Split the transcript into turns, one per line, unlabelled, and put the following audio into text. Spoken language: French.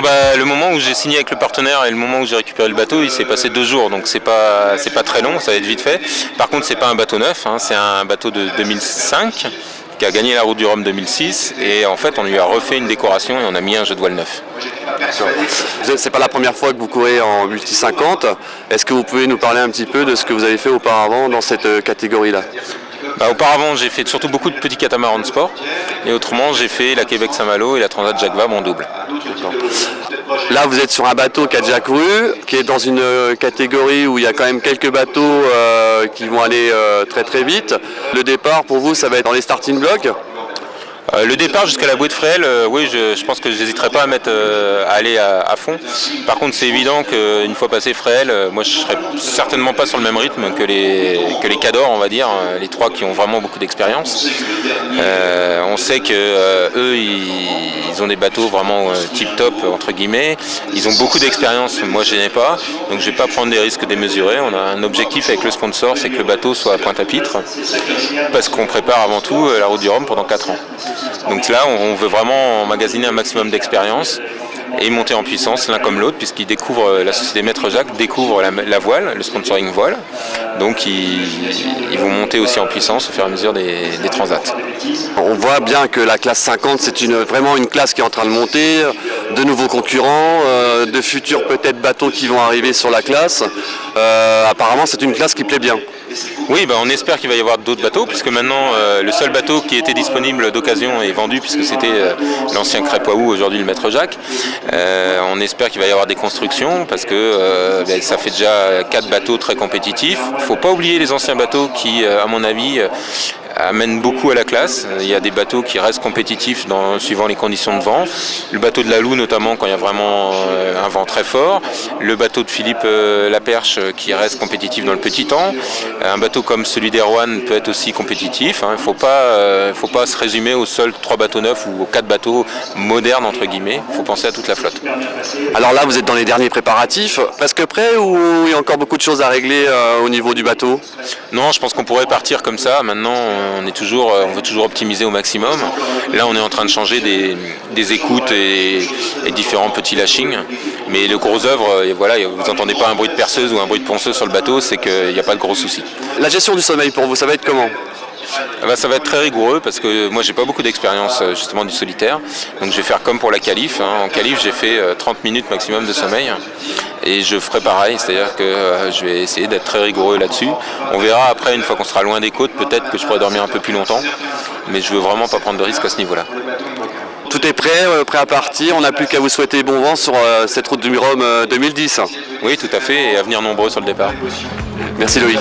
Le moment où j'ai signé avec le partenaire et le moment où j'ai récupéré le bateau, il s'est passé 2 jours, donc c'est pas très long, ça va être vite fait. Par contre, c'est pas un bateau neuf, hein, c'est un bateau de 2005 qui a gagné la Route du Rhum 2006 et en fait on lui a refait une décoration et on a mis un jeu de voile neuf.
C'est pas la première fois que vous courez en multi 50. Est-ce que vous pouvez nous parler un petit peu de ce que vous avez fait auparavant dans cette catégorie-là ?
Auparavant, j'ai fait surtout beaucoup de petits catamarans de sport et autrement, j'ai fait la Québec-Saint-Malo et la Transat Jacques Vabre en double.
Là, vous êtes sur un bateau qui a déjà couru, qui est dans une catégorie où il y a quand même quelques bateaux qui vont aller très très vite. Le départ, pour vous, ça va être dans les starting blocks ?
Le départ jusqu'à la bouée de Fréhel, oui, je pense que je n'hésiterai pas à aller à fond. Par contre, c'est évident qu'une fois passé Fréhel, moi je ne serai certainement pas sur le même rythme que les cadors, on va dire, les 3 qui ont vraiment beaucoup d'expérience. On sait que eux, ils ont des bateaux vraiment tip-top, entre guillemets. Ils ont beaucoup d'expérience, moi je n'ai pas, donc je ne vais pas prendre des risques démesurés. On a un objectif avec le sponsor, c'est que le bateau soit à Pointe-à-Pitre, parce qu'on prépare avant tout la Route du Rhum pendant 4 ans. Donc là, on veut vraiment emmagasiner un maximum d'expérience et monter en puissance l'un comme l'autre, puisqu'ils découvrent, la société Maître Jacques découvre la voile, le sponsoring voile. Donc ils vont monter aussi en puissance au fur et à mesure des transats.
On voit bien que la classe 50, c'est vraiment une classe qui est en train de monter, de nouveaux concurrents, de futurs peut-être bateaux qui vont arriver sur la classe. Apparemment, c'est une classe qui plaît bien.
Oui, on espère qu'il va y avoir d'autres bateaux, puisque maintenant le seul bateau qui était disponible d'occasion est vendu, puisque c'était l'ancien Crêpoiou, aujourd'hui le Maître Jacques. On espère qu'il va y avoir des constructions, parce que ça fait déjà 4 bateaux très compétitifs. Il ne faut pas oublier les anciens bateaux qui, à mon avis, amènent beaucoup à la classe. Il y a des bateaux qui restent compétitifs suivant les conditions de vent. Le bateau de la Loue notamment quand il y a vraiment un vent très fort. Le bateau de Philippe Laperche qui reste compétitif dans le petit temps. Un bateau comme celui d'Erwan peut être aussi compétitif. Il ne faut pas se résumer aux seuls 3 bateaux neufs ou aux 4 bateaux modernes entre guillemets. Il faut penser à toute la flotte.
Alors là vous êtes dans les derniers préparatifs, presque prêts ou il y a encore beaucoup de choses à régler au niveau du bateau ?
Non, je pense qu'on pourrait partir comme ça. Maintenant on veut toujours optimiser au maximum. Là, on est en train de changer des écoutes et différents petits lashings. Mais le gros œuvre, voilà, vous n'entendez pas un bruit de perceuse ou un bruit de ponceuse sur le bateau, c'est qu'il n'y a pas de gros soucis.
La gestion du sommeil pour vous, ça va être comment ?
Ça va être très rigoureux parce que moi j'ai pas beaucoup d'expérience justement du solitaire, donc je vais faire comme pour la qualif. En qualif j'ai fait 30 minutes maximum de sommeil et je ferai pareil, c'est-à-dire que je vais essayer d'être très rigoureux là-dessus. On verra après, une fois qu'on sera loin des côtes, peut-être que je pourrai dormir un peu plus longtemps, mais je veux vraiment pas prendre de risques à ce niveau-là.
Tout est prêt à partir, on n'a plus qu'à vous souhaiter bon vent sur cette route du Rhum 2010.
Oui, tout à fait, et à venir nombreux sur le départ.
Merci Loïc.